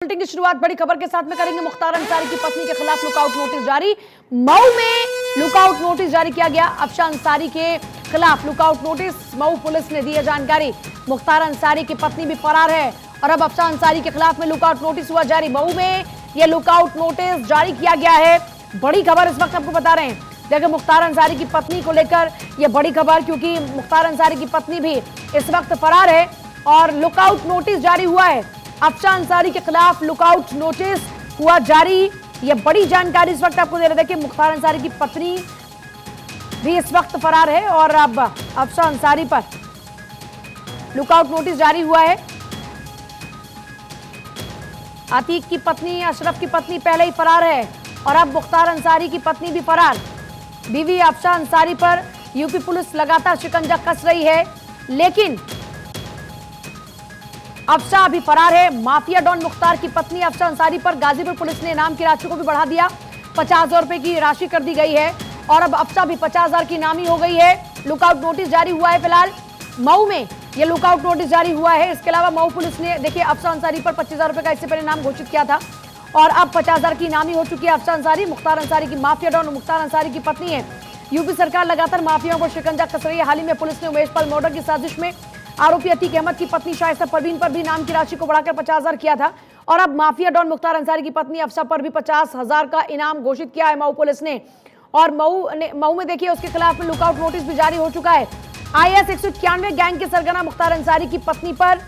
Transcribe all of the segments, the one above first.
Bulletin की शुरुआत बड़ी खबर के साथ में करेंगे। मुख्तार अंसारी की पत्नी के खिलाफ लुकआउट नोटिस जारी। मऊ में लुकआउट नोटिस जारी किया गया। अफशा अंसारी के खिलाफ लुकआउट नोटिस मऊ पुलिस ने दी है जानकारी। मुख्तार अंसारी की पत्नी भी फरार है और अब अफशा अंसारी के खिलाफ में लुकआउट नोटिस हुआ जारी। मऊ में यह लुकआउट नोटिस जारी किया गया है। बड़ी खबर इस वक्त आपको बता रहे हैं। देखिए, मुख्तार अंसारी की पत्नी को लेकर यह बड़ी खबर, क्योंकि मुख्तार अंसारी की पत्नी भी इस वक्त फरार है और लुकआउट नोटिस जारी हुआ है। अफशा अंसारी के खिलाफ लुकआउट नोटिस हुआ जारी। यह बड़ी जानकारी इस वक्त आपको दे रहे थे कि मुख्तार अंसारी की पत्नी भी इस वक्त फरार है और अब अफशा अंसारी पर लुकआउट नोटिस जारी हुआ है। अतीक की पत्नी, अशरफ की पत्नी पहले ही फरार है और अब मुख्तार अंसारी की पत्नी भी फरार। बीवी अफशा अंसारी पर यूपी पुलिस लगातार शिकंजा कस रही है, लेकिन अफशा अभी फरार है। माफिया डॉन मुख्तार की पत्नी अफशा अंसारी पर गाजीपुर पुलिस ने इनाम की राशि को भी बढ़ा दिया। 50,000 रुपए की राशि कर दी गई है और अब अफशा भी 50,000 की इनामी हो गई है। लुकआउट नोटिस जारी हुआ है। फिलहाल मऊ में यह लुकआउट नोटिस जारी हुआ है। इसके अलावा मऊ पुलिस ने देखिए अफशा अंसारी पर 25,000 रुपए का इससे पहले इनाम घोषित किया था और अब 50,000 की इनामी हो चुकी है अफशा अंसारी। मुख्तार अंसारी की माफिया डॉन मुख्तार अंसारी की पत्नी है। यूपी सरकार लगातार माफियाओं पर शिकंजा कस रही है। हाल ही में पुलिस ने उमेश पाल मर्डर की साजिश में आरोपी अतीक अहमद की पत्नी शाइस्ता परवीन पर भी इनाम की राशि को बढ़ाकर 50,000 किया था और अब माफिया डॉन मुख्तार अंसारी की पत्नी अफशा पर भी 50,000 का इनाम घोषित किया है मऊ पुलिस ने। और मऊ में देखिए उसके खिलाफ में लुकआउट नोटिस भी जारी हो चुका है। IS 191 गैंग के सरगना मुख्तार अंसारी की पत्नी पर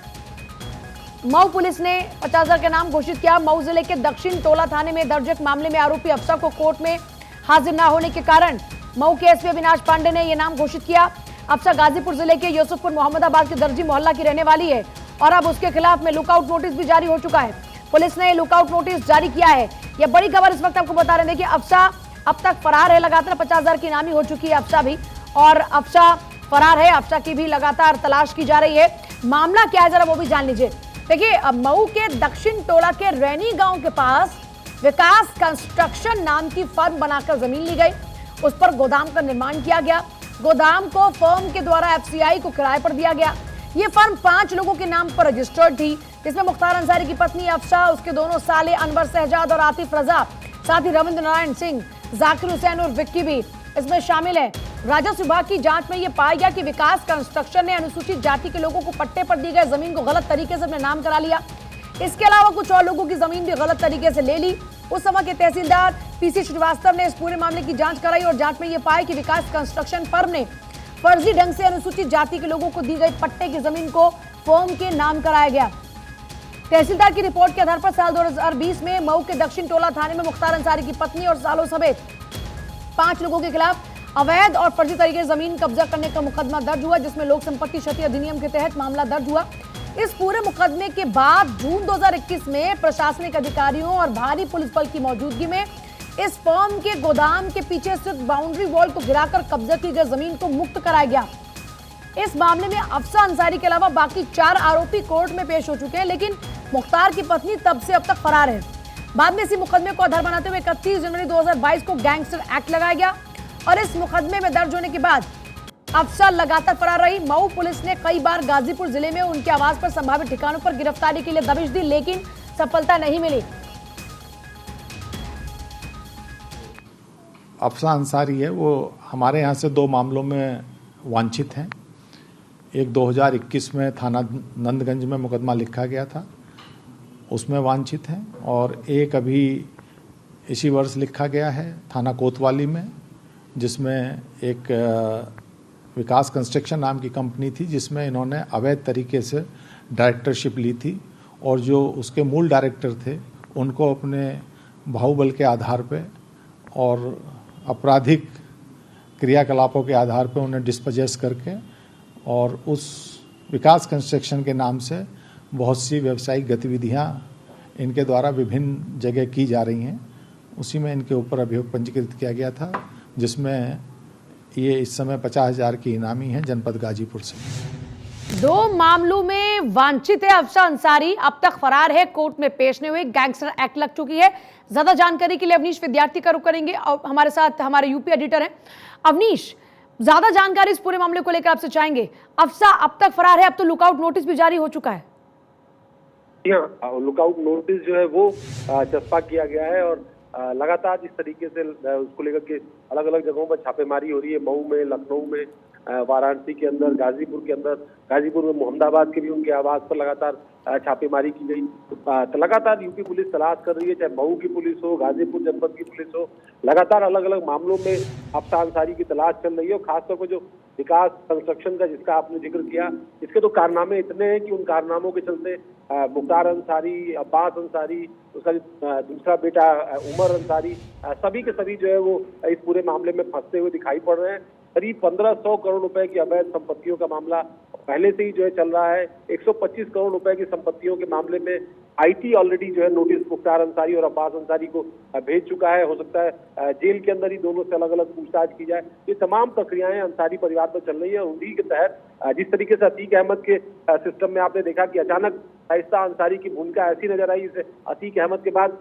मऊ पुलिस ने 50,000 का इनाम घोषित किया। मऊ जिले के दक्षिण टोला थाने में दर्ज एक मामले में आरोपी अफशा को कोर्ट में हाजिर न होने के कारण मऊ के एसपी अविनाश पांडे ने यह इनाम घोषित किया। अफशा गाजीपुर जिले के यूसुफपुर मोहम्मदाबाद के दर्जी मोहल्ला की रहने वाली है और अब उसके खिलाफ में लुकआउट नोटिस भी जारी हो चुका है। पुलिस ने लुकआउट नोटिस जारी किया है। यह बड़ी खबर इस वक्त आपको बता रहे हैं कि अफशा अब तक फरार है। लगातार 50,000 की इनामी हो चुकी है अफशा भी और अफशा फरार है। अफशा की भी लगातार तलाश की जा रही है। मामला क्या है जरा वो भी जान लीजिए। देखिए, मऊ के दक्षिण टोला के रैनी गांव के पास विकास कंस्ट्रक्शन नाम की फर्म बनाकर जमीन ली गई। उस पर गोदाम का निर्माण किया गया। गोदाम को फर्म के द्वारा FCI को किराए पर दिया गया। यह फर्म 5 लोगों के नाम पर रजिस्टर्ड थी, जिसमें मुख्तार अंसारी की पत्नी अफशा, उसके दोनों साले अनवर शहजाद और आतिफ रजा, साथ ही रविंद्र नारायण सिंह, जाकिर हुसैन और विक्की भी इसमें शामिल है। राजस्व विभाग की जांच में यह पाया गया कि विकास कंस्ट्रक्शन ने अनुसूचित जाति के लोगों को पट्टे पर दी गई जमीन को गलत तरीके से अपने नाम करा लिया। इसके अलावा कुछ और लोगों की जमीन भी गलत तरीके से ले ली। उस समय के तहसीलदार PC श्रीवास्तव ने इस पूरे मामले की जांच कराई और जांच में यह पाया कि विकास कंस्ट्रक्शन फर्म ने फर्जी ढंग से अनुसूचित जाति के लोगों को दी गई पट्टे की जमीन को फर्म के नाम कराया गया। तहसीलदार की रिपोर्ट के आधार पर साल 2020 में मऊ के दक्षिण टोला थाने में मुख्तार अंसारी की पत्नी और सालों समेत 5 लोगों के खिलाफ अवैध और फर्जी तरीके से जमीन कब्जा करने का मुकदमा दर्ज हुआ, जिसमें लोक संपत्ति क्षति अधिनियम के तहत मामला दर्ज हुआ। इस पूरे मुकदमे के बाद जून 2021 में प्रशासनिक अधिकारियों और भारी पुलिस बल की मौजूदगी में इस फर्म के गोदाम के पीछे स्थित बाउंड्री वॉल को गिराकर कब्जा की गई जमीन को मुक्त कराया गया। इस मामले में अफशा अंसारी के अलावा बाकी 4 आरोपी कोर्ट में पेश हो चुके हैं, लेकिन मुख्तार की पत्नी तब से अब तक फरार है। बाद में इसी मुकदमे को आधार बनाते हुए 31 जनवरी 2022 को गैंगस्टर एक्ट लगाया गया और इस मुकदमे में दर्ज होने के बाद अफशा लगातार फरार रही। मऊ पुलिस ने कई बार गाजीपुर जिले में उनके आवास पर संभावित ठिकानों पर गिरफ्तारी के लिए दबिश दी, लेकिन सफलता नहीं मिली। अफशा अंसारी है, वो हमारे यहाँ से 2 मामलों में वांछित हैं। एक 2021 में थाना नंदगंज में मुकदमा लिखा गया था, उसमें वांछित हैं, और एक अभी इसी वर्ष लिखा गया है थाना कोतवाली में, जिसमें एक विकास कंस्ट्रक्शन नाम की कंपनी थी, जिसमें इन्होंने अवैध तरीके से डायरेक्टरशिप ली थी और जो उसके मूल डायरेक्टर थे उनको अपने बाहुबल के आधार पे और आपराधिक क्रियाकलापों के आधार पे उन्हें डिस्पोजेस करके और उस विकास कंस्ट्रक्शन के नाम से बहुत सी व्यावसायिक गतिविधियां इनके द्वारा विभिन्न जगह की जा रही हैं। उसी में इनके ऊपर अभियोग पंजीकृत किया गया था, जिसमें ये इस समय 50,000 की इनामी है जनपद गाजीपुर से। 2 मामलों में वांछित है अफशा अंसारी, अब तक फरार है। कोर्ट में पेश नहीं हुए, गैंगस्टर एक्ट लग चुकी है। ज्यादा जानकारी के लिए अवनीश विद्यार्थी का रुख करेंगे और हमारे साथ हमारे यूपी एडिटर हैं। अवनीश, ज्यादा जानकारी इस पूरे मामले को लेकर आपसे चाहेंगे। अफशा अब तक फरार है, अब तो लुकआउट नोटिस भी जारी हो चुका है। जी हाँ, लुकआउट नोटिस जो है वो चस्पा किया गया है और लगातार जिस तरीके से उसको लेकर के अलग अलग जगहों पर छापेमारी हो रही है, मऊ में, लखनऊ में, वाराणसी के अंदर, गाजीपुर के अंदर, गाजीपुर में मोहम्मदाबाद के भी उनके आवास पर लगातार छापेमारी की गई। तो लगातार यूपी पुलिस तलाश कर रही है, चाहे मऊ की पुलिस हो, गाजीपुर जनपद की पुलिस हो, लगातार अलग अलग मामलों में अफसा अंसारी की तलाश चल रही है। और खासतौर पर जो विकास कंस्ट्रक्शन का जिसका आपने जिक्र किया, इसके तो कारनामे इतने हैं कि उन कारनामों के चलते मुख्तार अंसारी, अब्बास अंसारी, उसका दूसरा बेटा उमर अंसारी, सभी के सभी जो है वो इस पूरे मामले में फंसते हुए दिखाई पड़ रहे हैं। करीब 1500 करोड़ रुपए की अवैध संपत्तियों का मामला पहले से ही जो है चल रहा है। 125 करोड़ रुपए की संपत्तियों के मामले में आईटी ऑलरेडी जो है नोटिस मुख्तार अंसारी और अब्बास अंसारी को भेज चुका है। हो सकता है जेल के अंदर ही दोनों से अलग अलग पूछताछ की जाए। ये तमाम प्रक्रियाएं अंसारी परिवार पर चल रही है। उन्हीं के तहत जिस तरीके से अतीक अहमद के सिस्टम में आपने देखा कि अचानक शाइस्ता अंसारी की भूमिका ऐसी नजर आई, इसे अतीक अहमद के बाद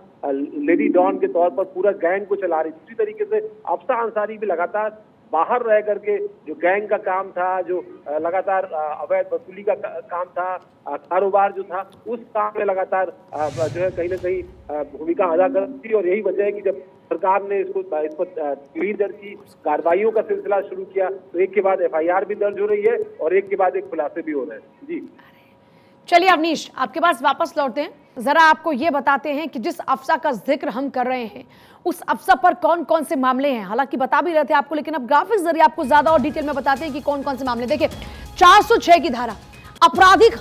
लेडी डॉन के तौर पर पूरा गैंग को चला रही। दूसरी तरीके से अफसा अंसारी भी लगातार बाहर रह करके जो गैंग का काम था, जो लगातार अवैध वसूली का काम था, कारोबार जो था, उस काम में लगातार जो है कहीं ना कहीं भूमिका अदा करती थी। और यही वजह है कि जब सरकार ने इस पर पीढ़ी दर की कार्रवाइयों का सिलसिला शुरू किया तो एक के बाद एफआईआर भी दर्ज हो रही है और एक के बाद एक खुलासे भी हो रहे हैं। जी चलिए अवनीश, आपके पास वापस लौटते हैं। जरा आपको ये बताते हैं कि जिस अफसा का जिक्र हम कर रहे हैं उस अफसा पर कौन कौन से मामले हैं। हालांकि बता भी रहे थे आपको, लेकिन अब ग्राफिक्स जरिए आपको ज्यादा और डिटेल में बताते हैं कि कौन कौन से मामले। देखिए 406 की धारा आपराधिक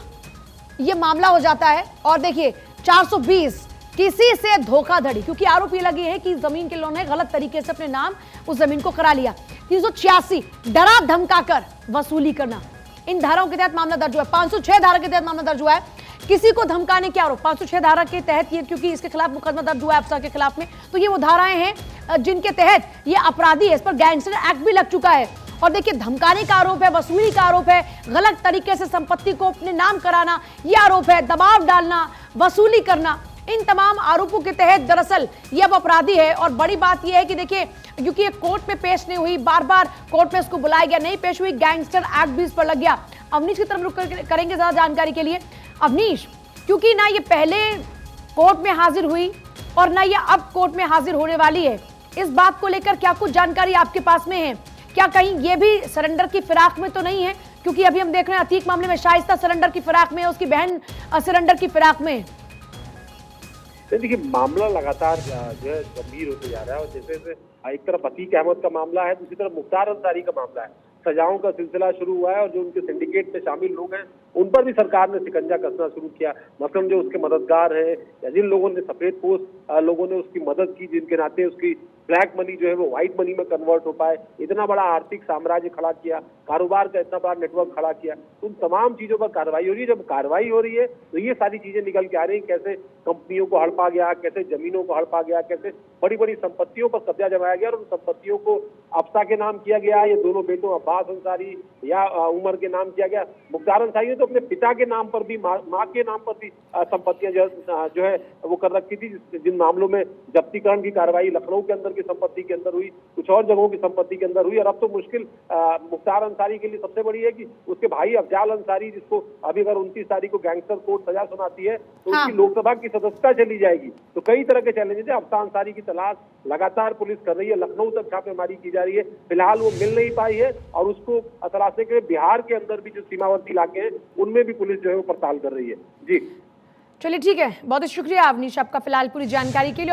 ये मामला हो जाता है। और देखिए 420 किसी से धोखाधड़ी, क्योंकि आरोप ये लगे हैं कि जमीन के लोगों ने गलत तरीके से अपने नाम उस जमीन को करा लिया। 386 डरा धमकाकर वसूली करना, इन धाराओं के तहत मामला दर्ज हुआ है। 506 धारा के तहत मामला दर्ज हुआ है किसी को धमकाने के आरोप। 506 धारा के तहत ये, क्योंकि इसके खिलाफ मुकदमा दर्ज हुआ है अफसा के खिलाफ में, तो ये वो धाराएं हैं जिनके तहत ये अपराधी है। इस पर गैंगस्टर एक्ट भी लग चुका है। और देखिए धमकाने का आरोप है, वसूली का आरोप है, गलत तरीके से संपत्ति को अपने नाम कराना ये आरोप है, दबाव डालना, वसूली करना, इन तमाम आरोपों के तहत दरअसल ये अब अपराधी है। और बड़ी बात यह है कि देखिए क्योंकि ये कोर्ट में पेश नहीं हुई, बार बार कोर्ट में इसको बुलाया गया, नहीं पेश हुई, गैंगस्टर एक्ट भी इस पर लग गया। अवनीश की तरफ रुक करेंगे ज्यादा जानकारी के लिए। अवनीश, क्योंकि ना ये पहले कोर्ट में हाजिर हुई और ना ये अब कोर्ट में हाजिर होने वाली है, इस बात को लेकर क्या कुछ जानकारी आपके पास में है? क्या कहीं ये भी सरेंडर की फिराक में तो नहीं है? क्योंकि अभी हम देख रहे हैं अतीक मामले में शाइस्ता सरेंडर की फिराक में है, उसकी बहन सरेंडर की फिराक में है। देखिए मामला लगातार जो है गंभीर होते जा रहा है। और जैसे जैसे एक तरफ अतीक अहमद का मामला है, दूसरी तरफ मुख्तार अंसारी का मामला है, सजाओं का सिलसिला शुरू हुआ है। और जो उनके सिंडिकेट में शामिल लोग हैं उन पर भी सरकार ने शिकंजा कसना शुरू किया। मतलब जो उसके मददगार हैं या जिन लोगों ने सफेद पोस्ट लोगों ने उसकी मदद की, जिनके नाते उसकी ब्लैक मनी जो है वो व्हाइट मनी में कन्वर्ट हो पाए, इतना बड़ा आर्थिक साम्राज्य खड़ा किया, कारोबार का इतना बड़ा नेटवर्क खड़ा किया, उन तमाम चीजों पर कार्रवाई हो रही है। जब कार्रवाई हो रही है तो ये सारी चीजें निकल के आ रही है, कैसे कंपनियों को हड़पा गया, कैसे जमीनों को हड़पा गया, कैसे बड़ी बड़ी संपत्तियों पर कब्जा जमाया गया और उन संपत्तियों को अफसा के नाम किया गया, ये दोनों बेटों अब्बास अंसारी या उमर के नाम किया गया। मुख्तार अंसारी ने तो अपने पिता के नाम पर भी, माँ के नाम पर भी संपत्तियां जो है वो कर रखी थी। जिन मामलों में जब्तीकरण की कार्रवाई लखनऊ के अंदर की संपत्ति के अंदर हुई, कुछ और जगहों की संपत्ति के अंदर हुई। और अब तो मुश्किल मुख्तार अंसारी के लिए सबसे बड़ी है कि उसके भाई अफजाल अंसारी, जिसको अभी अगर 29 तारीख को गैंगस्टर कोर्ट सजा सुनाती है तो उसकी लोकसभा की सदस्यता चली जाएगी। तो कई तरह के चैलेंजेस है। अफसा अंसारी की तलाश लगातार पुलिस कर रही है, लखनऊ तक छापेमारी की जा रही है। फिलहाल वो मिल नहीं पाई है और उसको तलाशने के लिए बिहार के अंदर भी जो सीमावर्ती इलाके हैं उनमें भी पुलिस जो है वो पड़ताल कर रही है। जी चलिए ठीक है, बहुत शुक्रिया अवनीश आपका फिलहाल पूरी जानकारी के लिए।